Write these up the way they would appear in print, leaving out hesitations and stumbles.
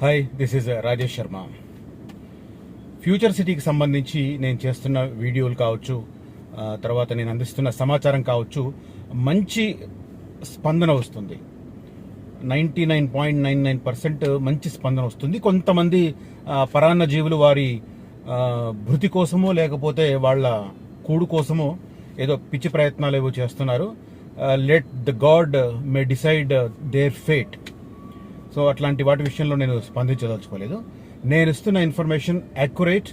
Hi, this is Rajesh Sharma. Future సిటీకి సంబంధించి నేను చేస్తున్న వీడియోలు కావచ్చు, తర్వాత నేను అందిస్తున్న సమాచారం కావచ్చు, మంచి స్పందన వస్తుంది. 99.99% మంచి స్పందన వస్తుంది. కొంతమంది పరాన్న జీవులు వారి భృతి కోసమో లేకపోతే వాళ్ళ కూడు కోసమో ఏదో పిచ్చి ప్రయత్నాలు ఏవో చేస్తున్నారు. Let the god may decide their fate. So అట్లాంటి వాటి విషయంలో నేను స్పందించదలుచుకోలేదు. నేను ఇస్తున్న information accurate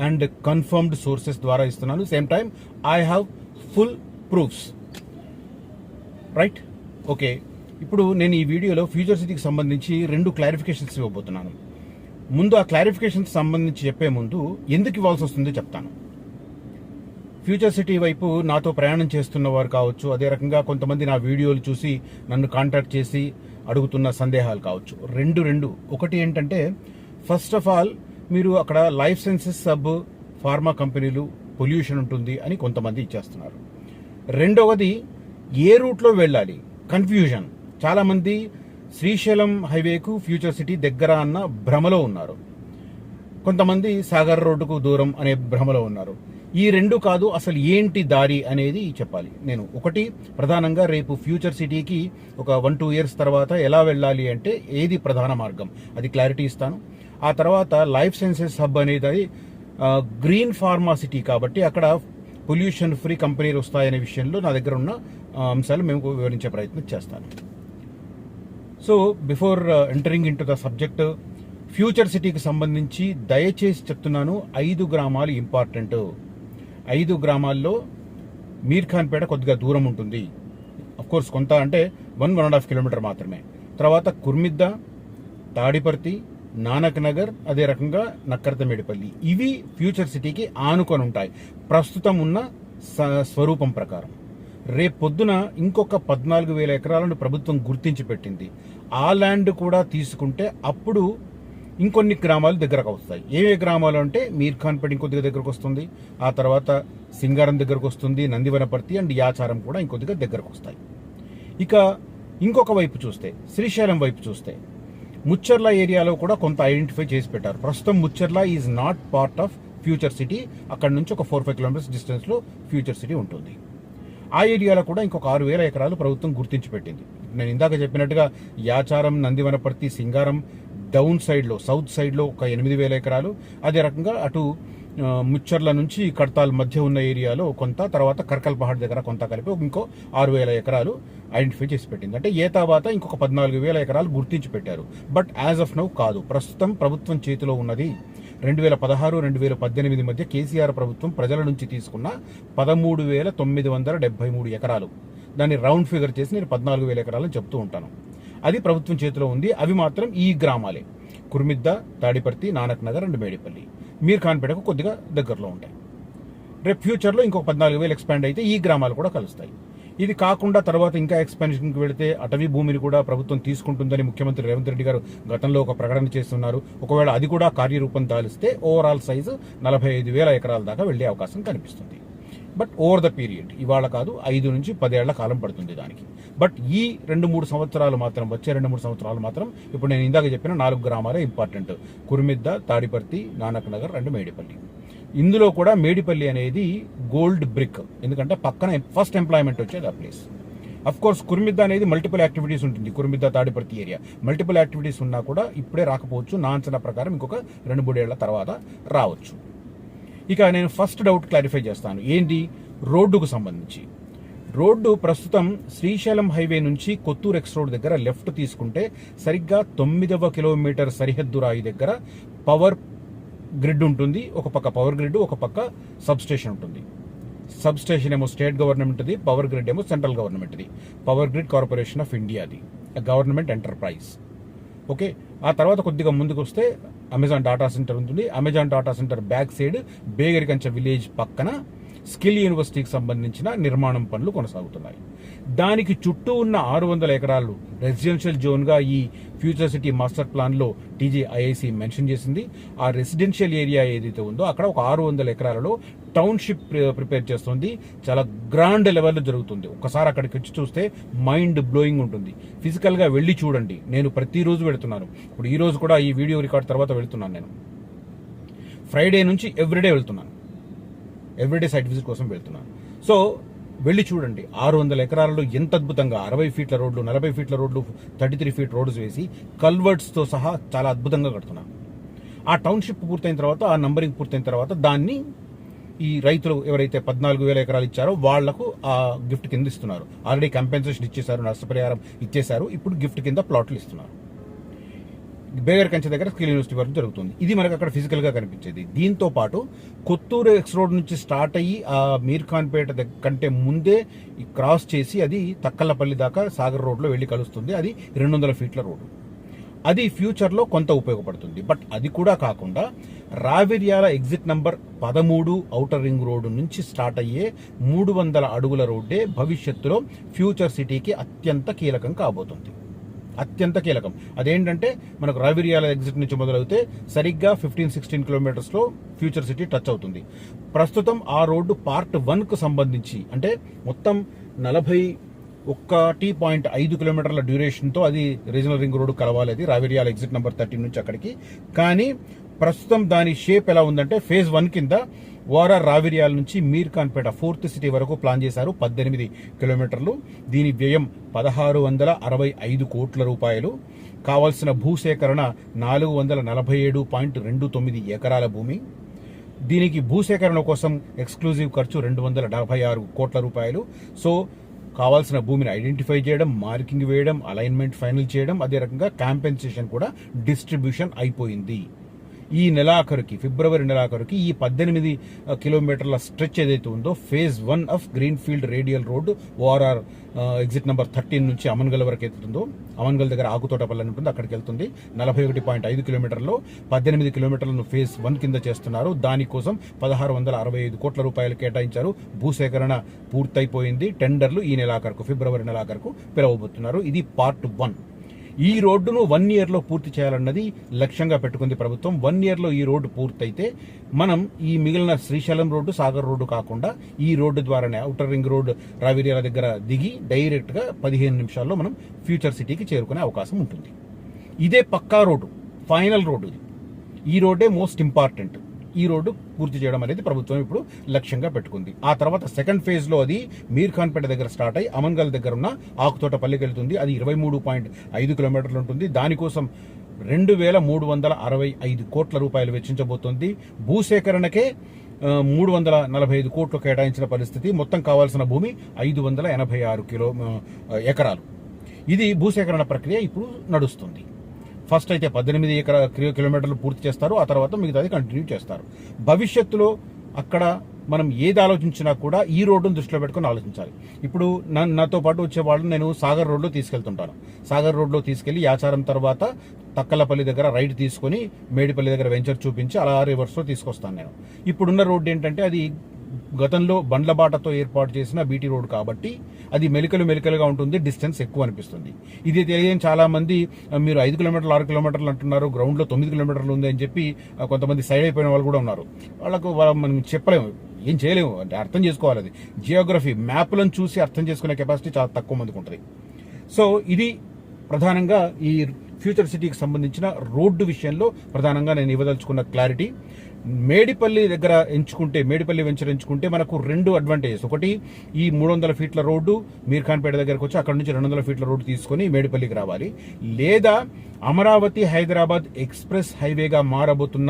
and confirmed sources ద్వారా ఇస్తున్నాను. Same time I have full proofs. Right, okay. ఇప్పుడు నేను ఈ వీడియోలో ఫ్యూచర్ సిటీకి సంబంధించి 2 క్లారిఫికేషన్స్ ఇవ్వబోతున్నాను. ముందు ఆ క్లారిఫికేషన్స్ సంబంధించి చెప్పే ముందు ఎందుకు ఇవ్వాల్సి వస్తుందో చెప్తాను. ఫ్యూచర్ సిటీ వైపు నాతో ప్రయాణం చేస్తున్న వారు కావచ్చు, అదే రకంగా కొంతమంది నా వీడియోలు చూసి నన్ను కాంటాక్ట్ చేసి అడుగుతున్న సందేహాలు కావచ్చు. రెండు ఒకటి ఏంటంటే, ఫస్ట్ ఆఫ్ ఆల్ మీరు అక్కడ లైఫ్ సైన్సెస్ సబ్ ఫార్మా కంపెనీలు పొల్యూషన్ ఉంటుంది అని కొంతమంది ఇచ్చేస్తున్నారు. రెండవది, ఏ రూట్లో వెళ్ళాలి కన్ఫ్యూజన్. చాలామంది శ్రీశైలం హైవేకు ఫ్యూచర్ సిటీ దగ్గర అన్న భ్రమలో ఉన్నారు. కొంతమంది సాగర్ రోడ్డుకు దూరం అనే భ్రమలో ఉన్నారు. ఈ 2 కాదు, అసలు ఏంటి దారి అనేది చెప్పాలి. నేను ఒకటి ప్రధానంగా రేపు ఫ్యూచర్ సిటీకి ఒక 1-2 ఇయర్స్ తర్వాత ఎలా వెళ్ళాలి అంటే ఏది ప్రధాన మార్గం, అది క్లారిటీ ఇస్తాను. ఆ తర్వాత లైఫ్ సైన్సెస్ హబ్ అనేది గ్రీన్ ఫార్మా సిటీ కాబట్టి అక్కడ పొల్యూషన్ ఫ్రీ కంపెనీలు వస్తాయనే విషయంలో నా దగ్గర ఉన్న అంశాలు మేము వివరించే ప్రయత్నం చేస్తాను. So before entering in to the subject, future సిటీకి సంబంధించి దయచేసి చెప్తున్నాను, 5 గ్రామాలు ఇంపార్టెంట్. 5 గ్రామాల్లో మీర్ఖాన్పేట కొద్దిగా దూరం ఉంటుంది. కోర్స్ కొంత అంటే 1.5 కిలోమీటర్ మాత్రమే. తర్వాత కుర్మిద్ద, తాడిపర్తి, నానక్ నగర్, అదే రకంగా నక్కర్తమేడిపల్లి, ఇవి ఫ్యూచర్ సిటీకి ఆనుకొని ఉంటాయి ప్రస్తుతం ఉన్న స్వరూపం ప్రకారం. రేపు పొద్దున ఇంకొక 14,000 ఎకరాలను ప్రభుత్వం గుర్తించి పెట్టింది. ఆ ల్యాండ్ కూడా తీసుకుంటే అప్పుడు ఇంకొన్ని గ్రామాలు దగ్గరకు వస్తాయి. ఏ గ్రామాలు అంటే మీర్ఖాన్పేట ఇంకొద్దిగా దగ్గరకు వస్తుంది, ఆ తర్వాత సింగారం దగ్గరకు వస్తుంది, నందివనపర్తి అండ్ యాచారం కూడా ఇంకొద్దిగా దగ్గరకు వస్తాయి. ఇక ఇంకొక వైపు చూస్తే, శ్రీశైలం వైపు చూస్తే, ముచ్చర్ల ఏరియాలో కూడా కొంత ఐడెంటిఫై చేసి పెట్టారు. ప్రస్తుతం Mucherla is not part of future city. అక్కడ నుంచి ఒక 4-5 కిలోమీటర్స్ డిస్టెన్స్లో ఫ్యూచర్ సిటీ ఉంటుంది. ఆ ఏరియాలో కూడా ఇంకొక 6,000 ఎకరాలు ప్రభుత్వం గుర్తించి పెట్టింది. నేను ఇందాక చెప్పినట్టుగా యాచారం, నందివనపర్తి, సింగారం డౌన్ సైడ్లో, సౌత్ సైడ్లో ఒక 8,000 ఎకరాలు, అదే రకంగా అటు ముచ్చర్ల నుంచి కడతాల్ మధ్య ఉన్న ఏరియాలో కొంత, తర్వాత కర్కల్ పహాడ్ దగ్గర కొంత కలిపి ఇంకో 6,000 ఎకరాలు ఐడెంటిఫై చేసి పెట్టింది. అంటే ఏ తర్వాత ఇంకొక 14,000 ఎకరాలు గుర్తించి పెట్టారు. బట్ యాజ్ ఆఫ్ నౌ కాదు. ప్రస్తుతం ప్రభుత్వం చేతిలో ఉన్నది 2016-2018 మధ్య కేసీఆర్ ప్రభుత్వం ప్రజల నుంచి తీసుకున్న 13,973 ఎకరాలు. దాన్ని రౌండ్ ఫిగర్ చేసి నేను 14,000 ఎకరాలని చెప్తూ ఉంటాను. అది ప్రభుత్వం చేతిలో ఉంది. అవి మాత్రం ఈ గ్రామాలే: కుర్మిద్ద, తాడిపర్తి, నానక్ నగర్ అండ్ మేడిపల్లి. మీర్ఖాన్పేటకు కొద్దిగా దగ్గరలో ఉంటాయి. రేపు ఫ్యూచర్లో ఇంకొక 14,000 ఎక్స్పాండ్ అయితే ఈ గ్రామాలు కూడా కలుస్తాయి. ఇది కాకుండా తర్వాత ఇంకా ఎక్స్పాన్షన్కి వెళితే అటవీ భూమిని కూడా ప్రభుత్వం తీసుకుంటుందని ముఖ్యమంత్రి రేవంత్ రెడ్డి గారు గతంలో ఒక ప్రకటన చేస్తున్నారు. ఒకవేళ అది కూడా కార్యరూపం దాలిస్తే ఓవరాల్ సైజు 45,000 ఎకరాల దాకా వెళ్లే అవకాశం కనిపిస్తుంది. బట్ ఓవర్ ద పీరియడ్, ఇవాళ కాదు, 5 నుంచి 10 ఏళ్ల కాలం పడుతుంది దానికి. బట్ ఈ 2-3 సంవత్సరాలు మాత్రం, వచ్చే 2-3 సంవత్సరాలు మాత్రం ఇప్పుడు నేను ఇందాక చెప్పిన 4 గ్రామాలే ఇంపార్టెంట్: కుర్మిద్ద, తాడిపర్తి, నానక్ నగర్ అండ్ మేడిపల్లి. ఇందులో కూడా మేడిపల్లి అనేది గోల్డ్ బ్రిక్, ఎందుకంటే పక్కన ఫస్ట్ ఎంప్లాయ్మెంట్ వచ్చేది ఆ ప్లేస్. అఫ్ కోర్స్ కుర్మిద్ద అనేది మల్టిపుల్ యాక్టివిటీస్ ఉంటుంది. Kurmidda, Tadiparthi area multiple activities ఉన్నా కూడా ఇప్పుడే రాకపోవచ్చు. నా అంచనా ప్రకారం ఇంకొక 2-3 ఏళ్ల తర్వాత రావచ్చు. ఇక నేను ఫస్ట్ డౌట్ క్లారిఫై చేస్తాను. ఏంటి? రోడ్డుకు సంబంధించి. రోడ్డు ప్రస్తుతం శ్రీశైలం హైవే నుంచి కొత్తూరు ఎక్స్ రోడ్ దగ్గర లెఫ్ట్ తీసుకుంటే సరిగ్గా 9వ కిలోమీటర్ సరిహద్దు రాయి దగ్గర పవర్ గ్రిడ్ ఉంటుంది. ఒక పక్క పవర్ గ్రిడ్, ఒక పక్క సబ్ స్టేషన్ ఉంటుంది. సబ్ స్టేషన్ ఏమో స్టేట్ గవర్నమెంట్ది, పవర్ గ్రిడ్ ఏమో సెంట్రల్ గవర్నమెంట్ది. పవర్ గ్రిడ్ కార్పొరేషన్ ఆఫ్ ఇండియాది, గవర్నమెంట్ ఎంటర్ప్రైజ్. ఓకే. ఆ తర్వాత కొద్దిగా ముందుకు వస్తే అమెజాన్ డాటా సెంటర్ ఉంటుంది. Amazon data centre back side Begarikancha village పక్కన స్కిల్ యూనివర్సిటీకి సంబంధించిన నిర్మాణం పనులు కొనసాగుతున్నాయి. దానికి చుట్టూ ఉన్న 600 ఎకరాలు రెసిడెన్షియల్ జోన్గా ఈ ఫ్యూచర్ సిటీ మాస్టర్ ప్లాన్లో టీజీఐఐసి మెన్షన్ చేసింది. ఆ రెసిడెన్షియల్ ఏరియా ఏదైతే ఉందో అక్కడ ఒక 600 ఎకరాలలో టౌన్షిప్ ప్రిపేర్ చేస్తుంది. చాలా గ్రాండ్ లెవెల్లో జరుగుతుంది. ఒకసారి అక్కడికి వచ్చి చూస్తే మైండ్ బ్లోయింగ్ ఉంటుంది. ఫిజికల్గా వెళ్ళి చూడండి. నేను ప్రతిరోజు వెళుతున్నాను. ఇప్పుడు ఈ రోజు కూడా ఈ వీడియో రికార్డ్ తర్వాత వెళుతున్నాను. నేను ఫ్రైడే నుంచి ఎవ్రీడే వెళ్తున్నాను. ఎవ్రీడే సైట్ విజిట్ కోసం వెళ్తున్నాను. సో వెళ్ళి చూడండి. 600 ఎకరాలలో ఎంత అద్భుతంగా 60 ఫీట్ల రోడ్లు, 40 ఫీట్ల రోడ్లు, 33 ఫీట్ రోడ్స్ వేసి కల్వర్ట్స్తో సహా చాలా అద్భుతంగా కడుతున్నారు. ఆ టౌన్షిప్ పూర్తయిన తర్వాత, ఆ నంబరింగ్ పూర్తయిన తర్వాత దాన్ని ఈ రైతులు ఎవరైతే 14,000 ఎకరాలు ఇచ్చారో వాళ్లకు ఆ గిఫ్ట్ కింద ఇస్తున్నారు. ఆల్రెడీ కంపెన్సేషన్ ఇచ్చేశారు, నష్టపరిహారం ఇచ్చేశారు. ఇప్పుడు గిఫ్ట్ కింద ప్లాట్లు ఇస్తున్నారు. బేగర్ కంచె దగ్గర స్కిల్ యూనివర్సిటీ వరకు జరుగుతుంది. ఇది మనకు అక్కడ ఫిజికల్ గా కనిపించేది. దీంతో పాటు కొత్తూరు ఎక్స్ రోడ్ నుంచి స్టార్ట్ అయ్యి ఆ మీర్ ఖాన్పేట కంటే ముందే క్రాస్ చేసి అది తక్కలపల్లి దాకా సాగర్ రోడ్ లో వెళ్లి కలుస్తుంది. అది 200 ఫీట్ల రోడ్డు. అది ఫ్యూచర్ లో కొంత ఉపయోగపడుతుంది. బట్ అది కూడా కాకుండా Raviryal exit number 13 outer ring road నుంచి స్టార్ట్ అయ్యే 300 అడుగుల రోడ్డే భవిష్యత్తులో ఫ్యూచర్ సిటీకి అత్యంత కీలకం కాబోతుంది. అత్యంత కీలకం. అదేంటంటే మనకు రావిర్యాల ఎగ్జిట్ నుంచి మొదలవుతే సరిగ్గా 15-16 కిలోమీటర్స్లో ఫ్యూచర్ సిటీ టచ్ అవుతుంది. ప్రస్తుతం ఆ రోడ్డు పార్ట్ 1 కు సంబంధించి అంటే మొత్తం 41.5 కిలోమీటర్ల డ్యూరేషన్తో అది రీజనల్ రింగ్ రోడ్డు కలవాలి. అది రావిర్యాల ఎగ్జిట్ నెంబర్ 13 నుంచి అక్కడికి. కానీ ప్రస్తుతం దాని షేప్ ఎలా ఉందంటే ఫేజ్ 1 కింద ఓఆర్ఆర్ రావిర్యాల నుంచి మీర్ ఖాన్పేట 4th సిటీ వరకు ప్లాన్ చేశారు. 18 కిలోమీటర్లు. దీని వ్యయం 1665 కోట్ల రూపాయలు. కావాల్సిన భూసేకరణ 447.29 ఎకరాల భూమి. దీనికి భూసేకరణ కోసం ఎక్స్క్లూజివ్ ఖర్చు 276 కోట్ల రూపాయలు. సో కావాల్సిన భూమిని ఐడెంటిఫై చేయడం, మార్కింగ్ వేయడం, అలైన్మెంట్ ఫైనల్ చేయడం, అదే రకంగా కాంపెన్సేషన్ కూడా డిస్ట్రిబ్యూషన్ అయిపోయింది. ఈ నెలాఖరుకి, ఫిబ్రవరి నెలాఖరుకి ఈ 18 కిలోమీటర్ల స్ట్రెచ్ ఏదైతే ఉందో phase 1 of greenfield radial road ORR exit number 13 నుంచి అమన్గల్ వరకు వెళ్తుందో, అమన్గల్ దగ్గర ఆకుతోటపల్లి అని ఉంటుంది, అక్కడికి వెళ్తుంది. 41.5 కిలోమీటర్లో 18 కిలోమీటర్లను ఫేజ్ 1 కింద చేస్తున్నారు. దానికోసం 1665 కోట్ల రూపాయలు కేటాయించారు. భూసేకరణ పూర్తయిపోయింది. టెండర్లు ఈ నెలాఖరుకు, ఫిబ్రవరి నెలాఖరుకు పిలవబోతున్నారు. ఇది పార్ట్ 1. ఈ రోడ్డును 1 ఇయర్లో పూర్తి చేయాలన్నది లక్ష్యంగా పెట్టుకుంది ప్రభుత్వం. 1 ఇయర్లో ఈ రోడ్డు పూర్తయితే మనం ఈ మిగిలిన శ్రీశైలం రోడ్డు, సాగర్ రోడ్డు కాకుండా ఈ రోడ్డు ద్వారానే ఔటర్ రింగ్ రోడ్ రావిర్యాల దగ్గర దిగి డైరెక్ట్గా 15 నిమిషాల్లో మనం ఫ్యూచర్ సిటీకి చేరుకునే అవకాశం ఉంటుంది. ఇదే పక్కా రోడ్డు, ఫైనల్ రోడ్డు. ఈ రోడ్డే మోస్ట్ ఇంపార్టెంట్. ఈ రోడ్డు పూర్తి చేయడం అనేది ప్రభుత్వం ఇప్పుడు లక్ష్యంగా పెట్టుకుంది. ఆ తర్వాత సెకండ్ ఫేజ్ లో అది మీర్ ఖాన్పేట దగ్గర స్టార్ట్ అయ్యి అమన్గల్ దగ్గర ఉన్న ఆకుతోటపల్లికి వెళ్తుంది. అది 23.5 కిలోమీటర్లు ఉంటుంది. దానికోసం 2365 కోట్ల రూపాయలు వెచ్చించబోతోంది. భూసేకరణకే 345 కోట్లు కేటాయించిన పరిస్థితి. మొత్తం కావాల్సిన భూమి 586 ఎకరాలు. ఇది భూసేకరణ ప్రక్రియ ఇప్పుడు నడుస్తుంది. ఫస్ట్ అయితే 18 కిలోమీటర్లు పూర్తి చేస్తారు. ఆ తర్వాత మిగతాది కంటిన్యూ చేస్తారు. భవిష్యత్తులో అక్కడ మనం ఏది ఆలోచించినా కూడా ఈ రోడ్డును దృష్టిలో పెట్టుకుని ఆలోచించాలి. ఇప్పుడు నాతో పాటు వచ్చే వాళ్ళని నేను సాగర్ రోడ్లో తీసుకెళ్తుంటాను. సాగర్ రోడ్లో తీసుకెళ్లి యాచారం తర్వాత తక్కలపల్లి దగ్గర రైట్ తీసుకొని మేడిపల్లి దగ్గర వెంచర్ చూపించి అలా రివర్స్లో తీసుకొస్తాను నేను. ఇప్పుడున్న రోడ్డు ఏంటంటే అది గతంలో బండ్లబాటతో ఏర్పాటు చేసిన బీటీ రోడ్ కాబట్టి అది మెలికలుగా ఉంటుంది. డిస్టెన్స్ ఎక్కువ అనిపిస్తుంది. ఇది తెలియని చాలా మంది మీరు 5 కిలోమీటర్లు 6 కిలోమీటర్లు అంటున్నారు, గ్రౌండ్లో 9 కిలోమీటర్లు ఉంది అని చెప్పి కొంతమంది సైడ్ అయిపోయిన వాళ్ళు కూడా ఉన్నారు. వాళ్ళకు మనం చెప్పలేము, ఏం చేయలేము. అంటే అర్థం చేసుకోవాలి. అది జియోగ్రఫీ మ్యాప్లను చూసి అర్థం చేసుకునే కెపాసిటీ చాలా తక్కువ మందికి ఉంటుంది. సో ఇది ప్రధానంగా ఈ ఫ్యూచర్ సిటీకి సంబంధించిన రోడ్డు విషయంలో ప్రధానంగా నేను ఇవ్వదలుచుకున్న క్లారిటీ. మేడిపల్లి దగ్గర ఎంచుకుంటే, మేడిపల్లి వెంచర్ ఎంచుకుంటే మనకు 2 అడ్వాంటేజెస్. ఒకటి, ఈ 300 ఫీట్ల రోడ్డు మీర్ ఖాన్పేట దగ్గరకు వచ్చి అక్కడ నుంచి 200 ఫీట్ల రోడ్డు తీసుకొని మేడిపల్లికి రావాలి. లేదా అమరావతి హైదరాబాద్ ఎక్స్ప్రెస్ హైవేగా మారబోతున్న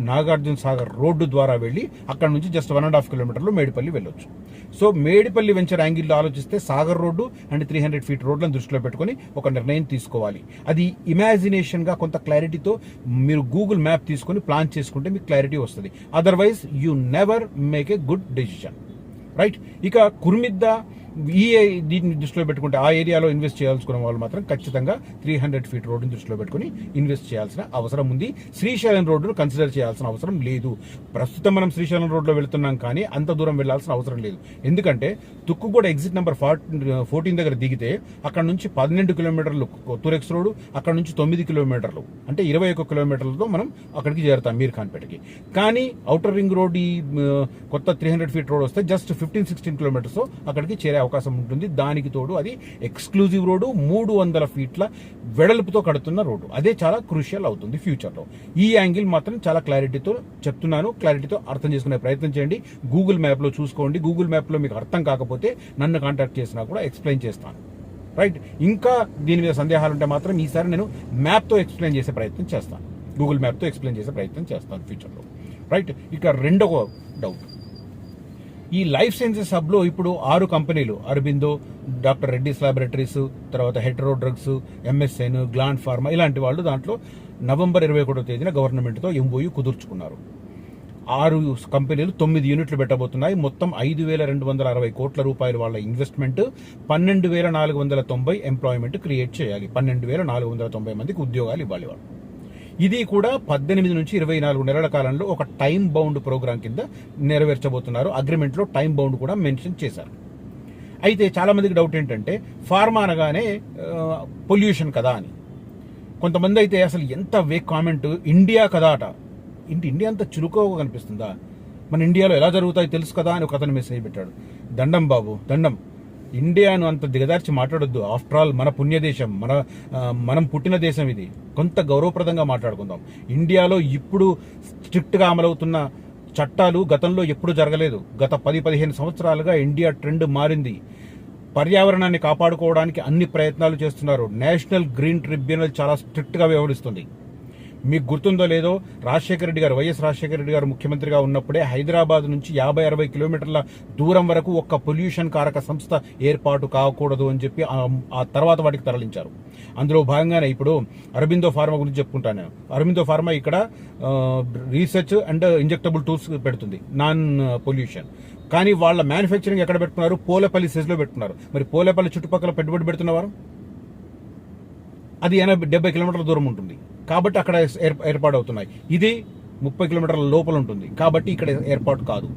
నాగార్జున సాగర్ రోడ్డు ద్వారా వెళ్ళి అక్కడ నుంచి జస్ట్ 1.5 కిలోమీటర్లు మేడిపల్లి వెళ్ళొచ్చు. సో మేడిపల్లి వెంచర్ యాంగిల్లో ఆలోచిస్తే సాగర్ రోడ్డు అండ్ 300 ఫీట్ రోడ్లను దృష్టిలో పెట్టుకుని ఒక నిర్ణయం తీసుకోవాలి. అది ఇమాజినేషన్గా కొంత క్లారిటీతో మీరు గూగుల్ మ్యాప్ తీసుకొని ప్లాన్ చేసుకుంటే మీకు క్లారిటీ వస్తుంది. Otherwise you never make a good decision, right? ఇక కుర్మిద్ద దీన్ని దృష్టిలో పెట్టుకుంటే ఆ ఏరియాలో ఇన్వెస్ట్ చేయాల్సుకున్న వాళ్ళు మాత్రం ఖచ్చితంగా 300 ఫీట్ రోడ్డుని దృష్టిలో పెట్టుకుని ఇన్వెస్ట్ చేయాల్సిన అవసరం ఉంది. శ్రీశైలం రోడ్డును కన్సిడర్ చేయాల్సిన అవసరం లేదు. ప్రస్తుతం మనం శ్రీశైలం రోడ్లో వెళ్తున్నాం కానీ అంత దూరం వెళ్లాల్సిన అవసరం లేదు. ఎందుకంటే తుక్కుగూడ ఎగ్జిట్ నెంబర్ 14 దగ్గర దిగితే అక్కడ నుంచి 12 కిలోమీటర్లు కొత్తూరెక్స్ రోడ్, అక్కడ నుంచి 9 కిలోమీటర్లు అంటే 21 కిలోమీటర్లతో మనం అక్కడికి చేరుతాం మీర్ ఖాన్పేటకి. కానీ ఔటర్ రింగ్ రోడ్ ఈ కొత్త 300 ఫీట్ రోడ్ వస్తే జస్ట్ 15-16 కిలోమీటర్స్ అక్కడికి చేరే అవకాశం ఉంటుంది. దానికి తోడు అది ఎక్స్క్లూజివ్ రోడ్డు, 300 ఫీట్ల వెడల్పుతో కడుతున్న రోడ్డు. అదే చాలా క్రూషియల్ అవుతుంది ఫ్యూచర్లో. ఈ యాంగిల్ మాత్రం చాలా క్లారిటీతో చెప్తున్నాను, క్లారిటీతో అర్థం చేసుకునే ప్రయత్నం చేయండి. గూగుల్ మ్యాప్లో చూసుకోండి. గూగుల్ మ్యాప్లో మీకు అర్థం కాకపోతే నన్ను కాంటాక్ట్ చేసినా కూడా ఎక్స్ప్లెయిన్ చేస్తాను. రైట్. ఇంకా దీని మీద సందేహాలు ఉంటే మాత్రం ఈసారి నేను మ్యాప్తో ఎక్స్ప్లెయిన్ చేసే ప్రయత్నం చేస్తాను. గూగుల్ మ్యాప్తో ఎక్స్ప్లెయిన్ చేసే ప్రయత్నం చేస్తాను ఫ్యూచర్లో. రైట్. ఇక రెండవ డౌట్, ఈ లైఫ్ సైన్సెస్ హబ్లో ఇప్పుడు 6 కంపెనీలు, అరబిందో, డాక్టర్ రెడ్డిస్ ల్యాబొరేటరీస్, తర్వాత hetero drugs, MSN, gland pharma ఇలాంటి వాళ్ళు దాంట్లో నవంబర్ 21వ తేదీన గవర్నమెంట్తో ఎంఓయూ కుదుర్చుకున్నారు. 6 కంపెనీలు 9 యూనిట్లు పెట్టబోతున్నాయి. మొత్తం 5,260 కోట్ల రూపాయలు వాళ్ళ ఇన్వెస్ట్మెంట్, 12,490 ఎంప్లాయ్మెంట్ క్రియేట్ చేయాలి. 12,490 మందికి ఉద్యోగాలు ఇవ్వాలి వాళ్ళు. ఇది కూడా 18 నుంచి 24 నెలల కాలంలో ఒక టైం బౌండ్ ప్రోగ్రాం కింద నెరవేర్చబోతున్నారు. అగ్రిమెంట్లో టైం బౌండ్ కూడా మెన్షన్ చేశారు. అయితే చాలా మందికి డౌట్ ఏంటంటే ఫార్మా అనగానే పొల్యూషన్ కదా అని. కొంతమంది అయితే అసలు ఎంత వేక్ కామెంట్, ఇండియా కదా అట. ఇండియా అంత చురుకోగా కనిపిస్తుందా? మన ఇండియాలో ఎలా జరుగుతాయి తెలుసు కదా అని ఒక అతను మెసేజ్ పెట్టాడు. దండం బాబు, దండం. ఇండియాను అంత దిగదార్చి మాట్లాడొద్దు. ఆఫ్టర్ ఆల్ మన పుణ్యదేశం, మనం పుట్టిన దేశం ఇది. కొంత గౌరవప్రదంగా మాట్లాడుకుందాం. ఇండియాలో ఇప్పుడు స్ట్రిక్ట్గా అమలవుతున్న చట్టాలు గతంలో ఎప్పుడు జరగలేదు. గత 10-15 సంవత్సరాలుగా ఇండియా ట్రెండ్ మారింది. పర్యావరణాన్ని కాపాడుకోవడానికి అన్ని ప్రయత్నాలు చేస్తున్నారు. నేషనల్ గ్రీన్ ట్రిబ్యునల్ చాలా స్ట్రిక్ట్గా వ్యవహరిస్తుంది. మీకు గుర్తుందో లేదో, వైఎస్ రాజశేఖర రెడ్డి గారు ముఖ్యమంత్రిగా ఉన్నప్పుడే హైదరాబాద్ నుంచి 50-60 కిలోమీటర్ల దూరం వరకు ఒక్క పొల్యూషన్ కారక సంస్థ ఏర్పాటు కాకూడదు అని చెప్పి ఆ తర్వాత వాటికి తరలించారు. అందులో భాగంగానే ఇప్పుడు అరబిందో ఫార్మా గురించి చెప్పుకుంటాను నేను. అరబిందో ఫార్మా ఇక్కడ రీసెర్చ్ అండ్ ఇంజెక్టబుల్ టూల్స్ పెడుతుంది, నాన్ పొల్యూషన్. కానీ వాళ్ళ మ్యానుఫ్యాక్చరింగ్ ఎక్కడ పెట్టుకున్నారు? పోలేపల్లి సెజ్లో పెట్టుకున్నారు. మరి పోలేపల్లి చుట్టుపక్కల పెట్టుబడి పెడుతున్నవారు అది 70 కిలోమీటర్ల దూరం ఉంటుంది కాబట్టి అక్కడ ఏర్పాటు అవుతున్నాయి. ఇది 30 కిలోమీటర్ల లోపల ఉంటుంది కాబట్టి ఇక్కడ ఏర్పాటు కాదు.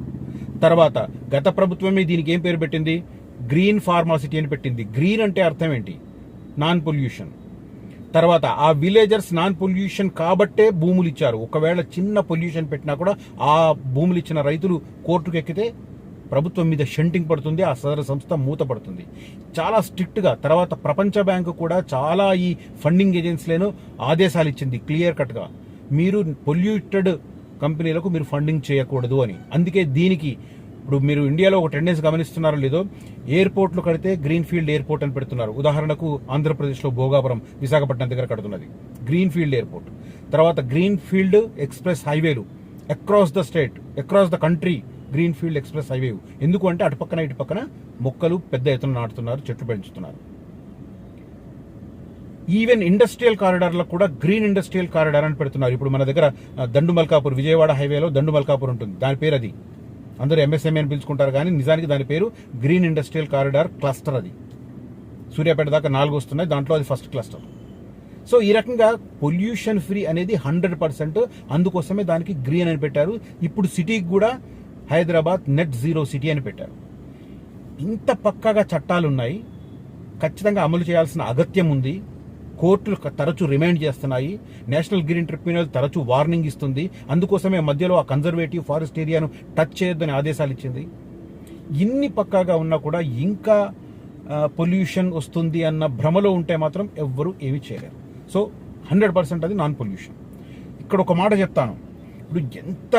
తర్వాత గత ప్రభుత్వమే దీనికి ఏం పేరు పెట్టింది? గ్రీన్ ఫార్మాసిటీ అని పెట్టింది. గ్రీన్ అంటే అర్థం ఏంటి? Non pollution. తర్వాత ఆ విలేజర్స్ నాన్ పొల్యూషన్ కాబట్టే భూములు ఇచ్చారు. ఒకవేళ చిన్న పొల్యూషన్ పెట్టినా కూడా ఆ భూములు ఇచ్చిన రైతులు కోర్టుకు ఎక్కితే ప్రభుత్వం మీద షంటింగ్ పడుతుంది, ఆ సదరు సంస్థ మూతపడుతుంది. చాలా స్ట్రిక్ట్గా. తర్వాత ప్రపంచ బ్యాంకు కూడా చాలా ఈ ఫండింగ్ ఏజెన్సీలను ఆదేశాలు ఇచ్చింది క్లియర్ కట్గా, మీరు పొల్యూటెడ్ కంపెనీలకు మీరు ఫండింగ్ చేయకూడదు అని. అందుకే దీనికి ఇప్పుడు మీరు ఇండియాలో ఒక టెండెన్సీ గమనిస్తున్నారో లేదో, ఎయిర్పోర్ట్లు కడితే గ్రీన్ ఫీల్డ్ ఎయిర్పోర్ట్ అని పెడుతున్నారు. ఉదాహరణకు ఆంధ్రప్రదేశ్లో భోగాపురం, విశాఖపట్నం దగ్గర కడుతున్నది గ్రీన్ ఫీల్డ్ ఎయిర్పోర్ట్. తర్వాత గ్రీన్ ఫీల్డ్ ఎక్స్ప్రెస్ హైవేలు across the state, across the country greenfield express highway. ఎందుకు అంటే అటుపక్కన ఇటుపక్కన మొక్కలు పెద్ద ఎత్తున నాటుతున్నారు, చెట్లు పెంచుతున్నారు. ఈవెన్ ఇండస్ట్రియల్ కారిడార్లకు కూడా గ్రీన్ ఇండస్ట్రియల్ కారిడార్ అని పెడుతున్నారు. ఇప్పుడు మన దగ్గర దండుమల్కాపూర్, విజయవాడ హైవేలో దండుమల్కాపూర్ ఉంటుంది, దాని పేరు అది. అందరూ ఎంఎస్ఎంఏ అని పిలుచుకుంటారు కానీ నిజానికి దాని పేరు గ్రీన్ ఇండస్ట్రియల్ కారిడార్ క్లస్టర్. అది సూర్యాపేట దాకా 4 వస్తున్నాయి, దాంట్లో అది ఫస్ట్ క్లస్టర్. సో ఈ రకంగా పొల్యూషన్ ఫ్రీ అనేది 100%. అందుకోసమే దానికి గ్రీన్ అని పెట్టారు. ఇప్పుడు సిటీకి కూడా హైదరాబాద్ నెట్ జీరో సిటీ అని పెట్టారు. ఇంత పక్కాగా చట్టాలు ఉన్నాయి, ఖచ్చితంగా అమలు చేయాల్సిన అగత్యం ఉంది. కోర్టులు తరచూ రిమైండ్ చేస్తున్నాయి, నేషనల్ గ్రీన్ ట్రిబ్యునల్ తరచూ వార్నింగ్ ఇస్తుంది. అందుకోసమే మధ్యలో ఆ కన్జర్వేటివ్ ఫారెస్ట్ ఏరియాను టచ్ చేయొద్దని ఆదేశాలు ఇచ్చింది. ఇన్ని పక్కాగా ఉన్నా కూడా ఇంకా పొల్యూషన్ వస్తుంది అన్న భ్రమలో ఉంటే మాత్రం ఎవ్వరూ ఏమీ చేయలేరు. సో 100% అది నాన్ పొల్యూషన్. ఇక్కడ ఒక మాట చెప్తాను, ఇప్పుడు ఎంత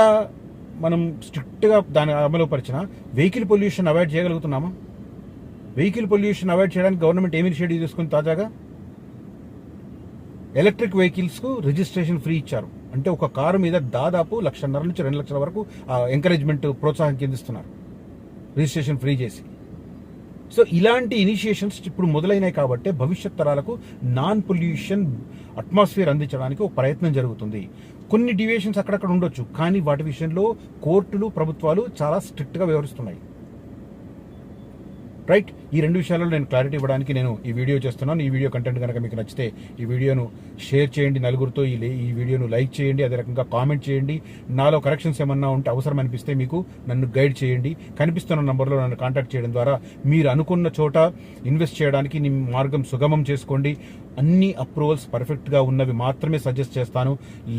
మనం స్ట్రిక్ట్గా దాన్ని అమలుపరిచినా వెహికల్ పొల్యూషన్ అవాయిడ్ చేయగలుగుతున్నామా? వెహికల్ పొల్యూషన్ అవాయిడ్ చేయడానికి గవర్నమెంట్ ఏమి ఇనిషియేటివ్ తీసుకుంది? తాజాగా ఎలక్ట్రిక్ వెహికల్స్కు రిజిస్ట్రేషన్ ఫ్రీ ఇచ్చారు. అంటే ఒక కారు మీద దాదాపు 1,50,000 నుంచి 2 లక్షల వరకు ఎంకరేజ్మెంట్, ప్రోత్సాహం కిందిస్తున్నారు రిజిస్ట్రేషన్ ఫ్రీ చేసి. సో ఇలాంటి ఇనిషియేషన్స్ ఇప్పుడు మొదలైనాయి కాబట్టి భవిష్యత్ తరాలకు నాన్ పొల్యూషన్ అట్మాస్ఫియర్ అందించడానికి ఒక ప్రయత్నం జరుగుతుంది. కొన్ని డివియేషన్స్ అక్కడక్కడ ఉండొచ్చు, కానీ వాటి విషయంలో కోర్టులు, ప్రభుత్వాలు చాలా స్ట్రిక్ట్గా వ్యవహరిస్తున్నాయి. రైట్. ఈ 2 విషయాల్లో నేను క్లారిటీ ఇవ్వడానికి నేను ఈ వీడియో చేస్తున్నాను. ఈ వీడియో కంటెంట్ కనుక మీకు నచ్చితే ఈ వీడియోను షేర్ చేయండి నలుగురితో, ఈ వీడియోను లైక్ చేయండి, అదే రకంగా కామెంట్ చేయండి. నాలో కరెక్షన్స్ ఏమన్నా ఉంటే అవసరం అనిపిస్తే మీకు నన్ను గైడ్ చేయండి. కనిపిస్తున్న నంబర్లో నన్ను కాంటాక్ట్ చేయడం ద్వారా మీరు అనుకున్న చోట ఇన్వెస్ట్ చేయడానికి మీ మార్గం సుగమం చేసుకోండి. అన్ని అప్రూవల్స్ పర్ఫెక్ట్గా ఉన్నవి మాత్రమే సజెస్ట్ చేస్తాను.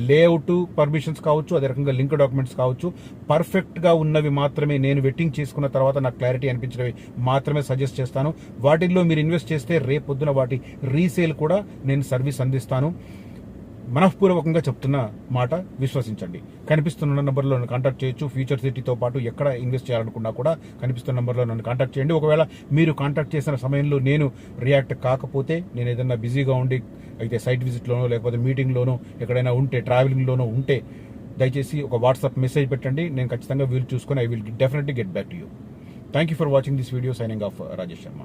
లేఅవుట్ పర్మిషన్స్ కావచ్చు, అదే రకంగా లింక్ డాక్యుమెంట్స్ కావచ్చు, పర్ఫెక్ట్గా ఉన్నవి మాత్రమే, నేను వెట్టింగ్ చేసుకున్న తర్వాత నాకు క్లారిటీ అనిపించినవి మాత్రమే సజెస్ట్ చేస్తాను. వాటిల్లో మీరు ఇన్వెస్ట్ చేస్తే రేపొద్దున వాటి రీసేల్ కూడా నేను సర్వీస్ అందిస్తాను. మనఃపూర్వకంగా చెప్తున్న మాట విశ్వసించండి. కనిపిస్తున్న నంబర్లో నన్ను కాంటాక్ట్ చేయొచ్చు. ఫ్యూచర్ సిటీతో పాటు ఎక్కడ ఇన్వెస్ట్ చేయాలనుకున్నా కూడా కనిపిస్తున్న నంబర్లో నన్ను కాంటాక్ట్ చేయండి. ఒకవేళ మీరు కాంటాక్ట్ చేసిన సమయంలో నేను రియాక్ట్ కాకపోతే, నేను ఏదైనా బిజీగా ఉండి అయితే సైట్ విజిట్లోనో లేకపోతే మీటింగ్లోనో ఎక్కడైనా ఉంటే, ట్రావెలింగ్లోనో ఉంటే దయచేసి ఒక వాట్సాప్ మెసేజ్ పెట్టండి. నేను ఖచ్చితంగా వీలు చూసుకొని I will definitely get back to you. Thank you for watching this video. Signing off Rajesh Sharma.